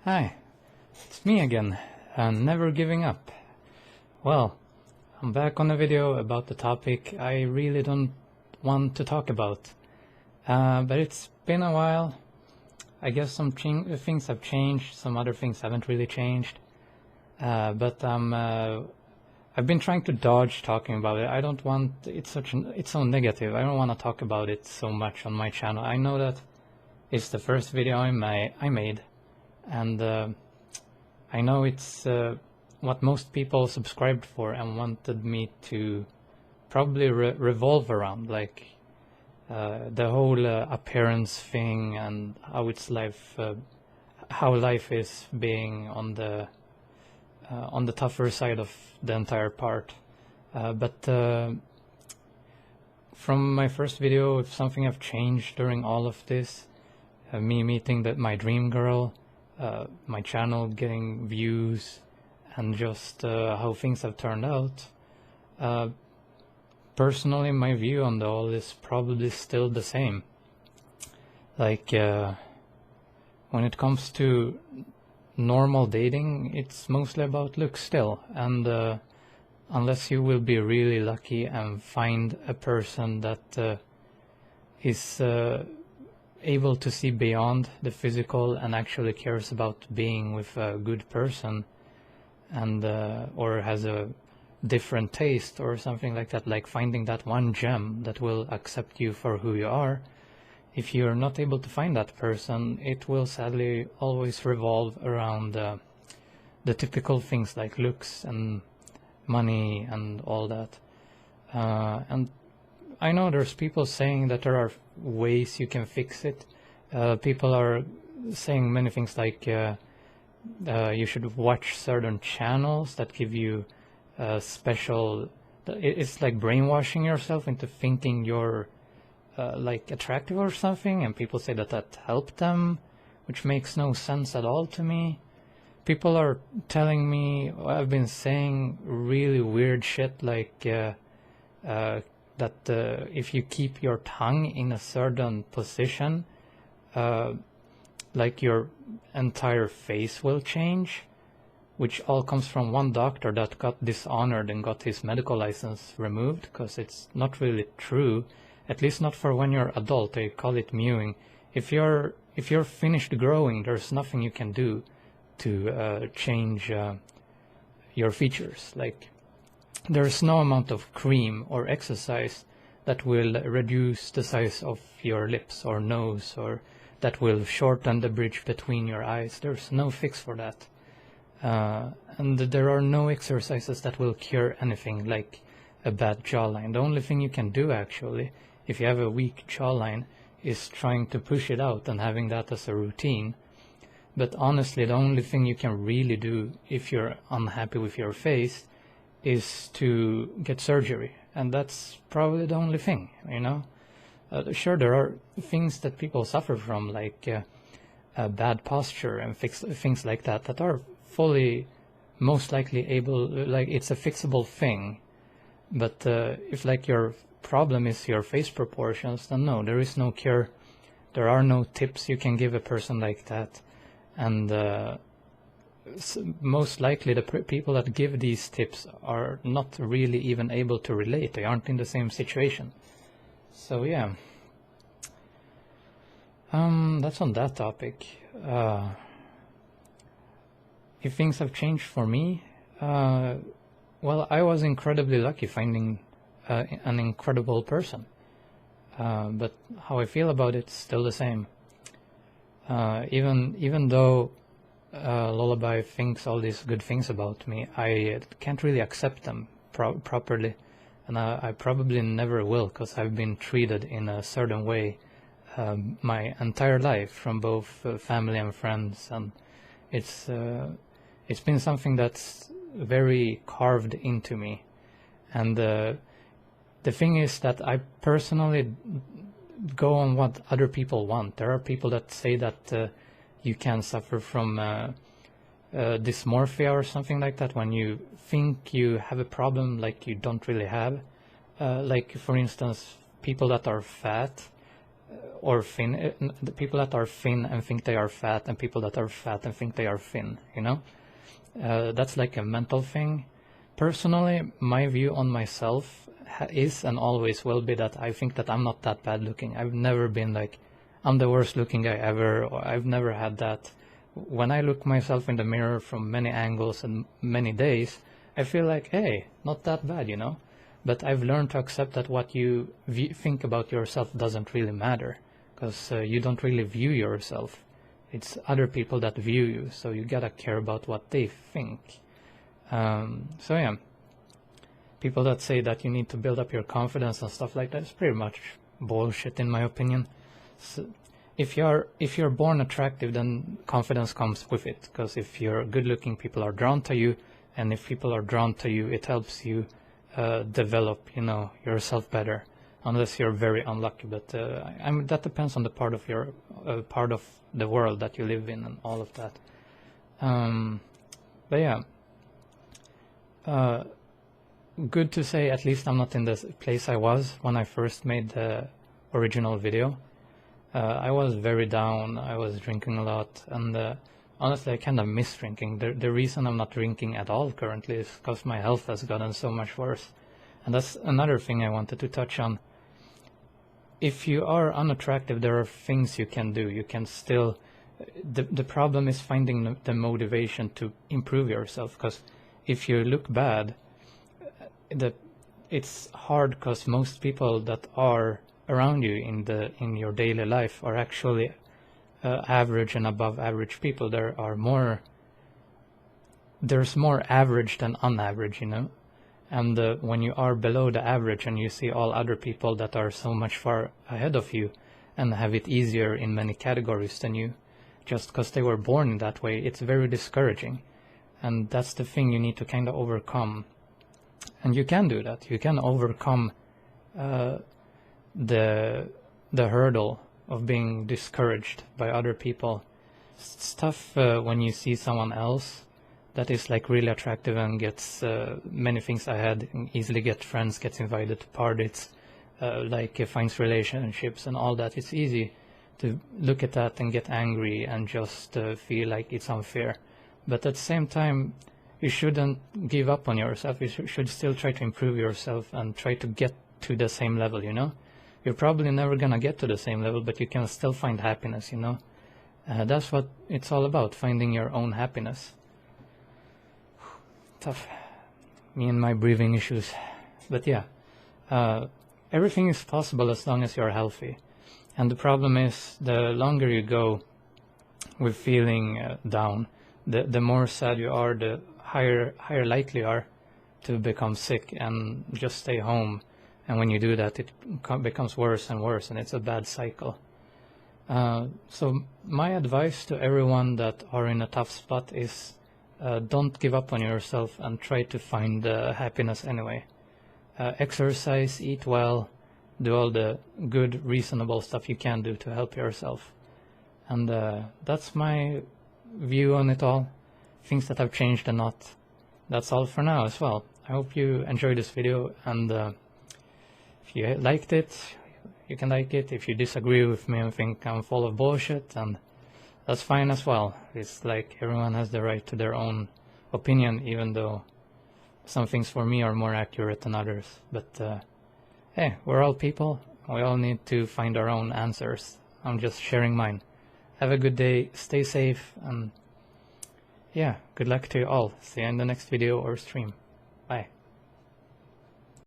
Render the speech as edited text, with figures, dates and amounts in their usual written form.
Hi, it's me again, and never giving up. Well, I'm back on a video about the topic I really don't want to talk about. But it's been a while. I guess some things have changed, some other things haven't really changed. But I've been trying to dodge talking about it. I don't want, it's so negative. I don't want to talk about it so much on my channel. I know that it's the first video I made, and I know it's what most people subscribed for and wanted me to probably revolve around, like the whole appearance thing and how it's life, how life is being on the tougher side of the entire part. But from my first video, if something have changed during all of this, me meeting my dream girl, my channel getting views, and just how things have turned out, personally my view on the whole is probably still the same. Like when it comes to normal dating, it's mostly about looks still, and unless you will be really lucky and find a person that is able to see beyond the physical and actually cares about being with a good person, and or has a different taste or something like that, like finding that one gem that will accept you for who you are. If you're not able to find that person, it will sadly always revolve around the typical things like looks and money and all that. And I know there's people saying that there are ways you can fix it. People are saying many things like you should watch certain channels that give you special... It's like brainwashing yourself into thinking you're like attractive or something, and people say that helped them, which makes no sense at all to me. People are telling me, I've been saying really weird shit like that if you keep your tongue in a certain position, like your entire face will change, which all comes from one doctor that got dishonored and got his medical license removed, because it's not really true, at least not for when you're adult. They call it mewing. If you're finished growing, there's nothing you can do to change your features. Like, there's no amount of cream or exercise that will reduce the size of your lips or nose, or that will shorten the bridge between your eyes. There's no fix for that. And there are no exercises that will cure anything like a bad jawline. The only thing you can do, actually, if you have a weak jawline, is trying to push it out and having that as a routine. But honestly, the only thing you can really do if you're unhappy with your face is to get surgery, and that's probably the only thing, you know. Sure, there are things that people suffer from, like bad posture and things like that are fully, most likely able, like, it's a fixable thing. But if like your problem is your face proportions, then no, there is no cure. There are no tips you can give a person like that. And most likely the people that give these tips are not really even able to relate. They aren't in the same situation. So yeah, that's on that topic. If things have changed for me, well, I was incredibly lucky finding an incredible person, but how I feel about it is still the same. Even though Lullaby thinks all these good things about me, I can't really accept them properly, and I probably never will, because I've been treated in a certain way my entire life from both family and friends, and it's been something that's very carved into me. And the thing is that I personally go on what other people want. There are people that say that you can suffer from dysmorphia or something like that when you think you have a problem like you don't really have. Like, for instance, people that are fat, or thin, the people that are thin and think they are fat, and people that are fat and think they are thin, you know? That's like a mental thing. Personally, my view on myself is and always will be that I think that I'm not that bad looking. I've never been like, I'm the worst looking guy ever, or I've never had that. When I look myself in the mirror from many angles and many days, I feel like, hey, not that bad, you know? But I've learned to accept that what you think about yourself doesn't really matter, because you don't really view yourself. It's other people that view you, so you gotta care about what they think. So yeah, people that say that you need to build up your confidence and stuff like that is pretty much bullshit in my opinion. So if you're born attractive, then confidence comes with it, because if you're good looking, people are drawn to you, and if people are drawn to you, it helps you develop, you know, yourself better, unless you're very unlucky. But I mean, that depends on the part of your part of the world that you live in and all of that. But yeah, good to say at least I'm not in the place I was when I first made the original video. I was very down, I was drinking a lot, and honestly I kind of miss drinking. The reason I'm not drinking at all currently is because my health has gotten so much worse. And that's another thing I wanted to touch on. If you are unattractive, there are things you can do. You can still... The problem is finding the motivation to improve yourself, because if you look bad, it's hard, because most people that are around you in your daily life are actually average and above average people. There's more average than unaverage, you know. And when you are below the average and you see all other people that are so much far ahead of you and have it easier in many categories than you, just because they were born in that way, it's very discouraging. And that's the thing you need to kind of overcome. And you can do that. You can overcome the hurdle of being discouraged by other people. It's tough when you see someone else that is like really attractive and gets many things ahead, and easily gets friends, gets invited to parties, finds relationships and all that. It's easy to look at that and get angry and just feel like it's unfair. But at the same time, you shouldn't give up on yourself. You should still try to improve yourself and try to get to the same level, you know? You're probably never gonna get to the same level, but you can still find happiness, you know? That's what it's all about, finding your own happiness. Tough. Me and my breathing issues. But yeah, everything is possible as long as you're healthy. And the problem is, the longer you go with feeling down, the more sad you are, the higher likely you are to become sick and just stay home. And when you do that, it becomes worse and worse, and it's a bad cycle. So my advice to everyone that are in a tough spot is don't give up on yourself and try to find happiness anyway. Exercise, eat well, do all the good, reasonable stuff you can do to help yourself. And that's my view on it all. Things that have changed and not. That's all for now as well. I hope you enjoyed this video, and if you liked it, you can like it. If you disagree with me and think I'm full of bullshit, and that's fine as well. It's like everyone has the right to their own opinion, even though some things for me are more accurate than others. But hey, we're all people. We all need to find our own answers. I'm just sharing mine. Have a good day, stay safe, and yeah, good luck to you all. See you in the next video or stream. Bye.